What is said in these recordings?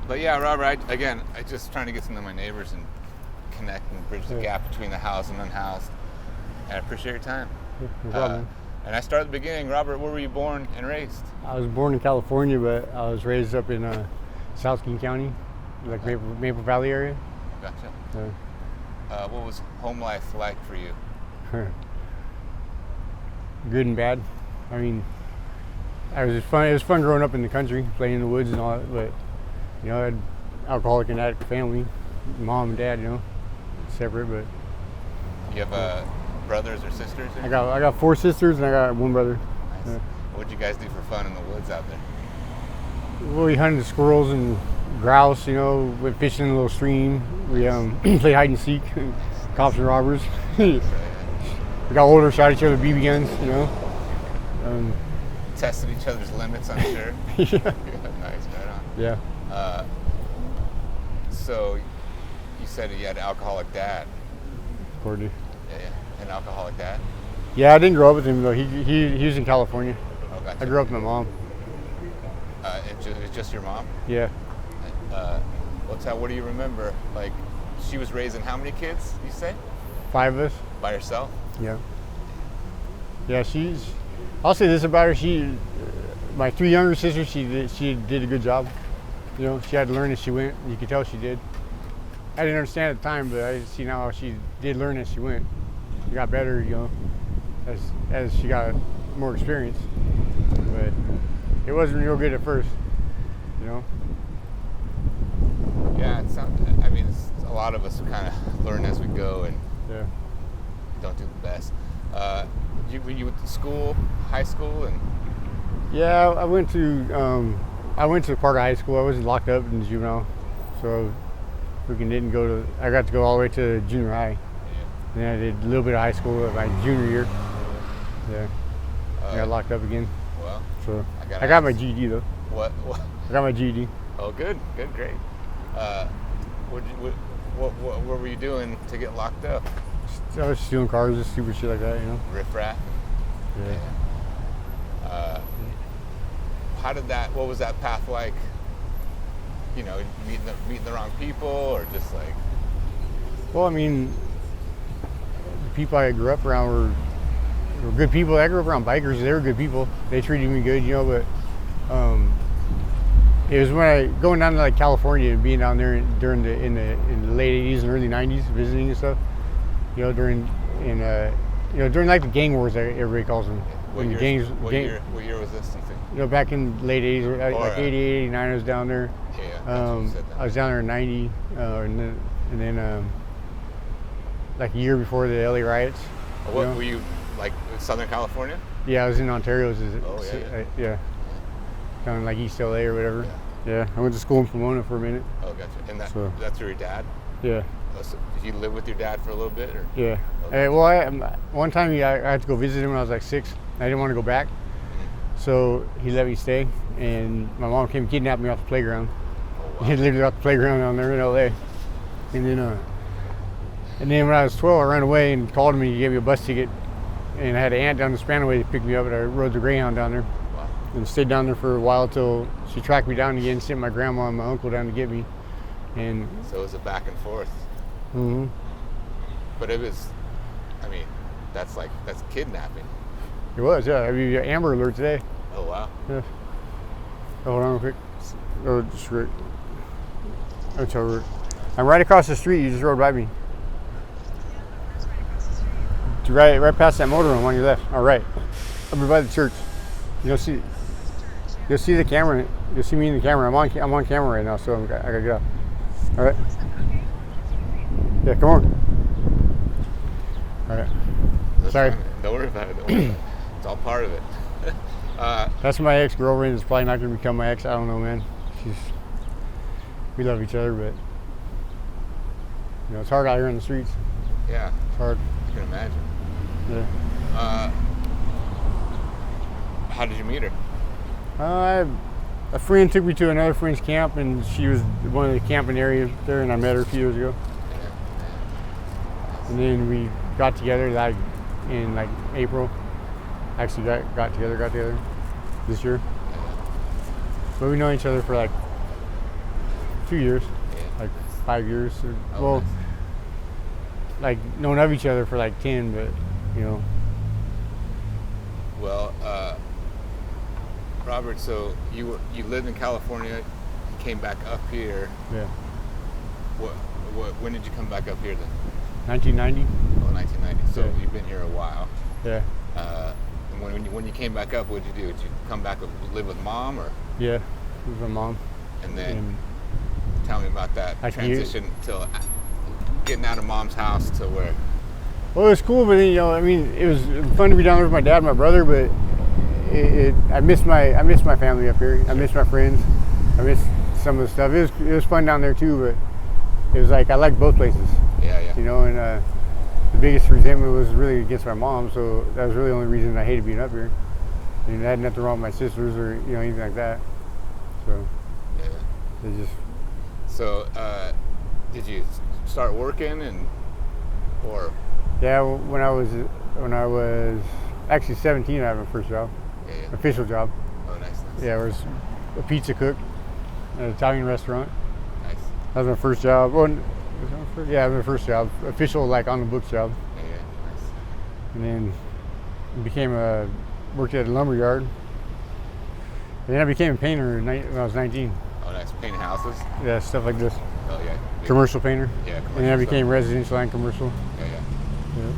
But yeah, Robert, I just trying to get to know my neighbors and connect and bridge the gap between the housed and unhoused. And I appreciate your time. No problem. And I start at the beginning. Robert, where were you born and raised? I was born in California, but I was raised up in South King County, like Maple Valley area. Gotcha. Yeah. What was home life like for you? Good and bad. I mean, it was fun growing up in the country, playing in the woods and all that. But you know, I had alcoholic and addict family, mom and dad. You know, separate. But You have brothers or sisters? I got 4 sisters and I got 1 brother. Nice. Yeah. What'd you guys do for fun in the woods out there? Well, we hunted squirrels and grouse. You know, went fishing in a little stream. We played hide and seek, cops and robbers. We got older, shot each other with BB guns. You know. Tested each other's limits, I'm sure. Yeah. Nice, right on. Yeah. So you said you had an alcoholic dad. Cordy. Yeah. An alcoholic dad? Yeah, I didn't grow up with him though. He was in California. Oh, gotcha. I grew up with my mom. It's just your mom? Yeah. What do you remember? Like, she was raising how many kids, you say? 5 of us. By herself? Yeah. Yeah, I'll say this about her. My 3 younger sisters, she did a good job. You know, she had to learn as she went. You could tell she did. I didn't understand at the time, but I see now she did learn as she went. She got better, you know, as she got more experience. But it wasn't real good at first, you know. Yeah, a lot of us kind of learn as we go and don't do the best. You went to school, high school, and yeah, I went to Parker High School. I wasn't locked up in juvenile, so didn't go to. I got to go all the way to junior high, and then I did a little bit of high school at my junior year. Yeah, I got locked up again. Well, so I got my GED though. What? I got my GED. Oh, good, great. What were you doing to get locked up? I was stealing cars, just stupid shit like that, you know. Riff raff. Yeah. What was that path like? You know, meeting the wrong people, or just like? Well, I mean, the people I grew up around were good people. I grew up around bikers. They were good people. They treated me good, you know. But it was when going down to like California and being down there in the late '80s and early '90s, visiting and stuff. You know, during like the gang wars, everybody calls them. What year was this? You think? You know, back in the late '80s, like 88, 89, I was down there. Yeah. I was down there in '90, and then like a year before the LA riots. Were you like Southern California? Yeah, I was in Ontario. Yeah. Down in like East LA or whatever. Yeah. I went to school in Pomona for a minute. Oh, gotcha. And that's your dad? Yeah. Oh, so did you live with your dad for a little bit? Or? Yeah. Okay. One time I had to go visit him when I was like 6. I didn't want to go back, so he let me stay. And my mom came and kidnapped me off the playground. Oh, wow. He lived off the playground down there in LA. And then when I was 12, I ran away and called him and he gave me a bus ticket. And I had an aunt down the Spanaway to pick me up, and I rode the Greyhound down there. Wow. And stayed down there for a while till she tracked me down again, sent my grandma and my uncle down to get me. And so it was a back and forth. Mm-hmm. But it was, that's kidnapping. It was, yeah. I mean, Amber Alert today. Oh, wow. Yeah. Hold on real quick. Oh, just right. That's over. I'm right across the street. You just rode by me. Right past that motorhome on your left. All right. Over by the church. You'll see the camera. You'll see me in the camera. I'm on camera right now, so I gotta get up. All right. Yeah, come on. All right. Sorry. Don't worry about it. It's all part of it. That's my ex-girlfriend. It's probably not going to become my ex. I don't know, man. We love each other, but it's hard out here in the streets. Yeah. It's hard. I can imagine. Yeah. How did you meet her? A friend took me to another friend's camp, and she was one of the camping areas there, and I met her a few years ago. And then we got together in April. Actually got together this year. But we know each other for A few years, Yeah. like 5 years. Oh, Well, nice. like known of each other for like 10, but you know. Well, Robert, so you lived in California, you came back up here. Yeah. When did you come back up here then? 1990. Oh, 1990. So Yeah. you've been here a while. Yeah. And when you came back up, what did you do? Did you come back live with mom, or? Yeah. With my mom. And then And tell me about that I can hear- transition to getting out of mom's house to where. well, it was cool, but then, you know, I mean, it was fun to be down there with my dad and my brother, but I miss my family up here. I miss my friends. I miss some of the stuff. It was fun down there too, but it was like I liked both places. Yeah, yeah. You know, and the biggest resentment was really against my mom, so that was really the only reason I hated being up here. I mean, I had nothing wrong with my sisters or anything like that. So Yeah. it just So did you start working or? yeah. When I was actually 17, I had my first job, Yeah, yeah. official job. Oh, nice. Yeah, I was a pizza cook at an Italian restaurant. Nice. That was my first job. Well, was that my first? Yeah, my first job, official like on the books job. Yeah, yeah. Nice. And then worked at a lumber yard. And then I became a painter when I was 19. Oh, nice. Painting houses. Yeah, stuff like this. Oh, yeah. Big- Commercial painter. Yeah. And then I became residential and commercial. Yeah, yeah. Yeah.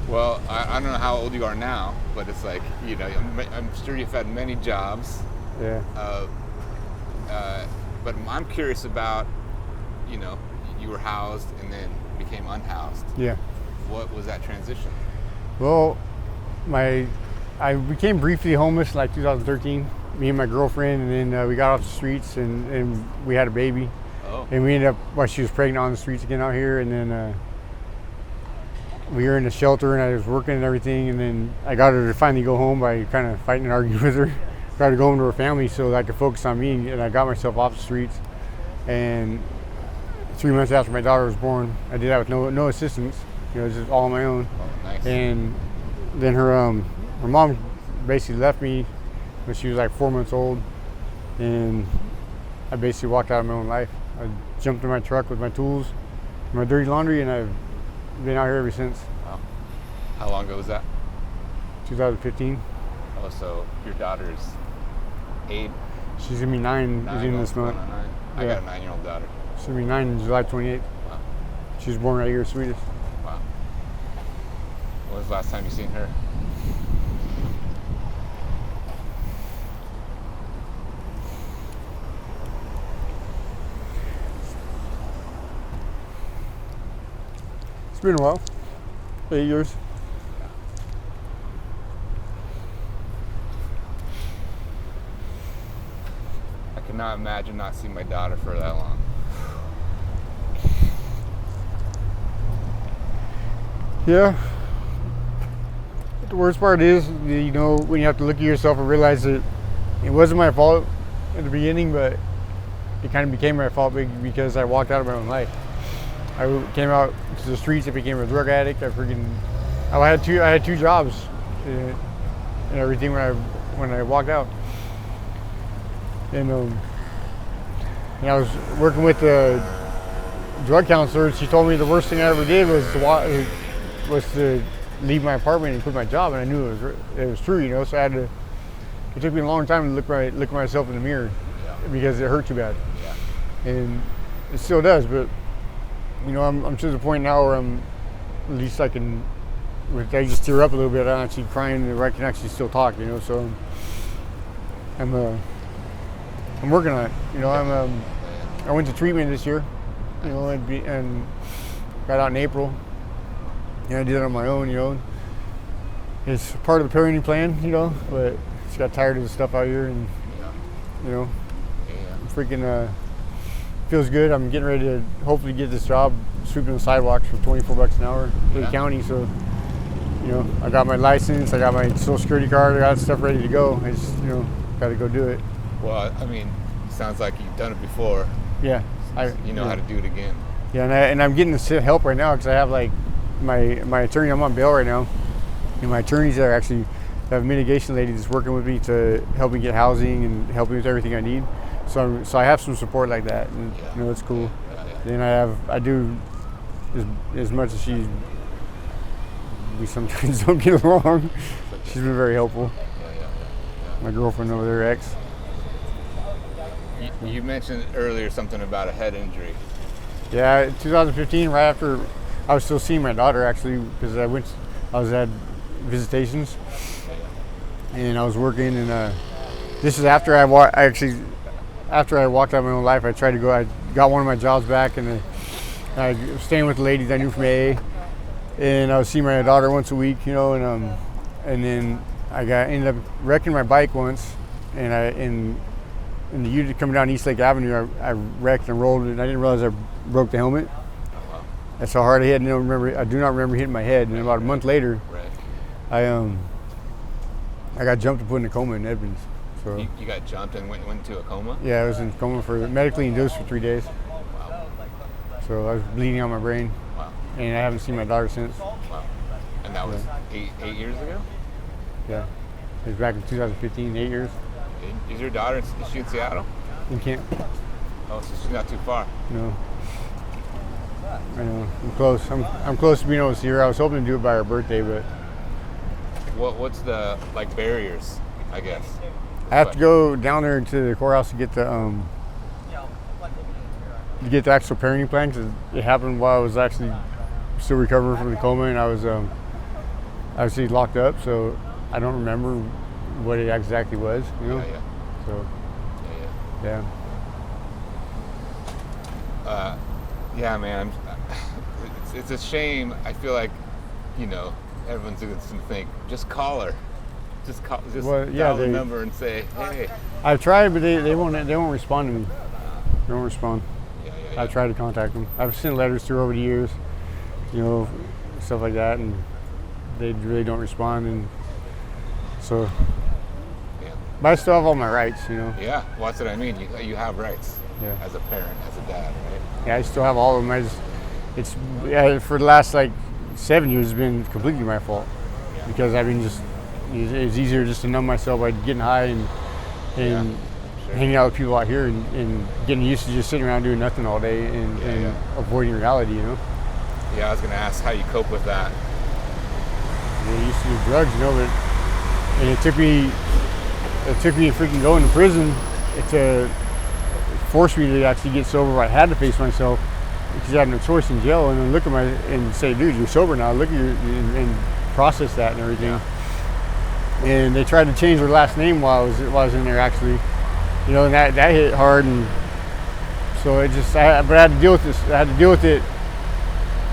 Well, I don't know how old you are now, but it's like, I'm sure you've had many jobs. Yeah. But I'm curious about, you were housed and then became unhoused. Yeah. What was that transition? Well, I became briefly homeless in like 2013. Me and my girlfriend, and then we got off the streets and we had a baby. Oh. And we ended up, while she was pregnant, on the streets again out here. And then we were in a shelter, and I was working and everything. And then I got her to finally go home by kind of fighting and arguing with her. Got her to go home to her family so that I could focus on me. And I got myself off the streets. And 3 months after my daughter was born, I did that with no assistance. Just all on my own. Oh, nice. And then her mom basically left me when she was like 4 months old, and I basically walked out of my own life. I jumped in my truck with my tools, my dirty laundry, and I've been out here ever since. Wow. How long ago was that? 2015. Oh, so your daughter's 8. She's gonna be 9 in this month. I Yeah. got a 9-year-old daughter. She's gonna be 9 in July 28th. Wow. She was born right here in Sweden. Wow. When was the last time you seen her? It's been a while. 8 years. I cannot imagine not seeing my daughter for that long. Yeah. The worst part is, when you have to look at yourself and realize that it wasn't my fault at the beginning, but it kind of became my fault because I walked out of my own life. I came out to the streets. I became a drug addict. I had two jobs and everything when I walked out. And I was working with the drug counselor. She told me the worst thing I ever did was to leave my apartment and quit my job, and I knew it was true, So it took me a long time to look at myself in the mirror because it hurt too bad, and it still does. But I'm to the point now where at least I just tear up a little bit. I'm actually crying, and I can actually still talk, So I'm working on it. I went to treatment this year, and got out in April. I did it on my own, It's part of the parenting plan, but just got tired of the stuff out here, and freaking feels good. I'm getting ready to hopefully get this job sweeping the sidewalks for $24 an hour for the county. So, I got my license, I got my social security card, I got stuff ready to go. I just, got to go do it. Well, I mean, it sounds like you've done it before. Yeah, You know how to do it again. Yeah, and I'm getting this help right now because I have my attorney. I'm on bail right now, and my attorneys are actually have a mitigation lady that's working with me to help me get housing and help me with everything I need. So I have some support like that, and you know, it's cool. Then I do as much as we sometimes don't get along. She's been very helpful. My girlfriend over there, ex. You mentioned earlier something about a head injury. Yeah, 2015, right after I was still seeing my daughter, actually, because I was at visitations, and I was working, and this is after after I walked out my own life. I got one of my jobs back, and I was staying with the ladies I knew from AA, and I was seeing my daughter once a week, you know, and then ended up wrecking my bike once, and in the unit coming down East Lake Avenue, I wrecked and rolled, and I didn't realize I broke the helmet. That's how hard I hit. I do not remember hitting my head. And about a month later, I got jumped and put in a coma in Edmonds. So you got jumped and went into a coma? Yeah, I was in coma medically induced for 3 days. Wow. So I was bleeding out my brain. Wow. And I haven't seen my daughter since. Wow. And that was 8 years ago? Yeah. It was back in 2015, 8 years. Is your daughter, is she in Seattle? In Kent. Oh, so she's not too far. No. I know. I'm close. I'm close to being able to see her. I was hoping to do it by her birthday, but what's the barriers, I guess? I have to go down there to the courthouse to get the actual parenting plan, because it happened while I was actually still recovering from the coma, and I was obviously locked up, so I don't remember what it exactly was, you know. Yeah. So yeah. Yeah, man. It's a shame. I feel like, you know, everyone's going to think, just call her. Just dial the number and say, hey. I've tried, but they won't respond to me. They won't respond. Yeah. I've tried to contact them. I've sent letters through over the years, you know, stuff like that, and they really don't respond. And so, but I still have all my rights, you know. Yeah, well, that's what I mean. You have rights. Yeah. As a parent, as a dad, right? Yeah, I still have all of them. For the last 7 years, it's been completely my fault, because I've been it's easier just to numb myself by getting high and hanging out with people out here and getting used to just sitting around doing nothing all day and avoiding reality, you know. Yeah, I was gonna ask how you cope with that. I used to do drugs, you know, and it took me freaking going to prison to force me to actually get sober. I had to face myself, because I had no choice in jail, and then look at and say, dude, you're sober now. Look at you, and process that and everything. Yeah. And they tried to change their last name while I was in there, actually, you know, and that hit hard. And so but I had to deal with this. I had to deal with it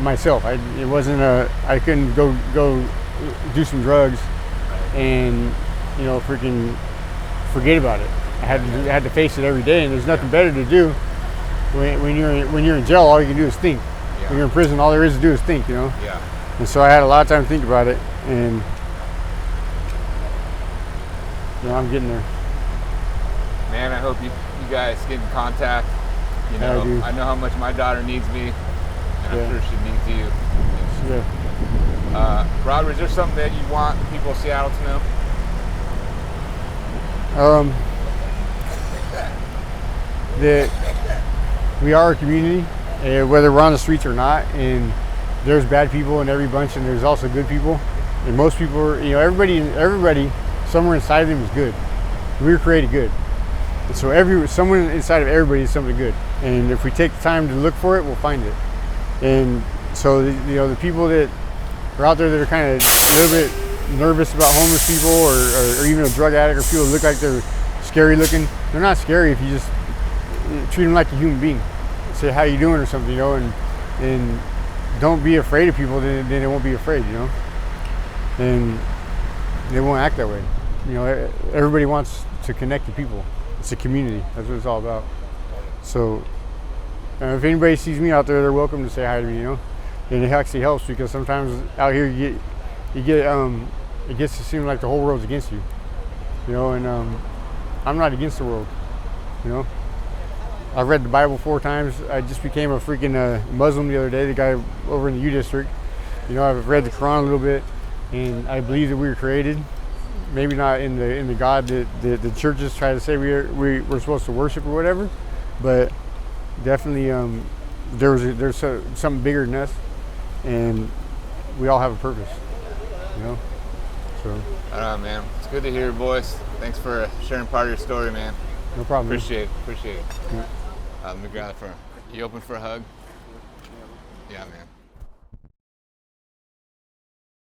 myself. It wasn't I couldn't go do some drugs and, you know, freaking forget about it. I had to face it every day, and there's nothing better to do when you're in jail. All you can do is think. Yeah. When you're in prison, all there is to do is think, you know. Yeah. And so I had a lot of time to think about it, and you know, I'm getting there. Man, I hope you guys get in contact. You know, I know how much my daughter needs me, and I'm sure she needs you. Yeah. Robert, is there something that you want people of Seattle to know? That we are a community, whether we're on the streets or not, and there's bad people in every bunch, and there's also good people, and most people are, you know, everybody somewhere inside of them is good. We were created good, and so someone inside of everybody is something good, and if we take the time to look for it, we'll find it. And so the people that are out there that are kind of a little bit nervous about homeless people, or even a drug addict, or people that look like they're scary looking, they're not scary if you just treat them like a human being. Say how you doing or something, you know, and don't be afraid of people. Then they won't be afraid, you know, and they won't act that way. You know, everybody wants to connect to people. It's a community. That's what it's all about. So if anybody sees me out there, they're welcome to say hi to me, you know, and it actually helps, because sometimes out here you get it gets to seem like the whole world's against you, you know, and I'm not against the world, you know. I've read the Bible 4 times. I just became a freaking Muslim the other day, the guy over in the U District. You know, I've read the Quran a little bit, and I believe that we were created maybe not in the God that the churches try to say we're supposed to worship or whatever, but definitely there's something bigger than us, and we all have a purpose, you know. So. All right, man. It's good to hear your voice. Thanks for sharing part of your story, man. No problem. Appreciate it. Yeah. Let me grab it for you. Open for a hug? Yeah, man.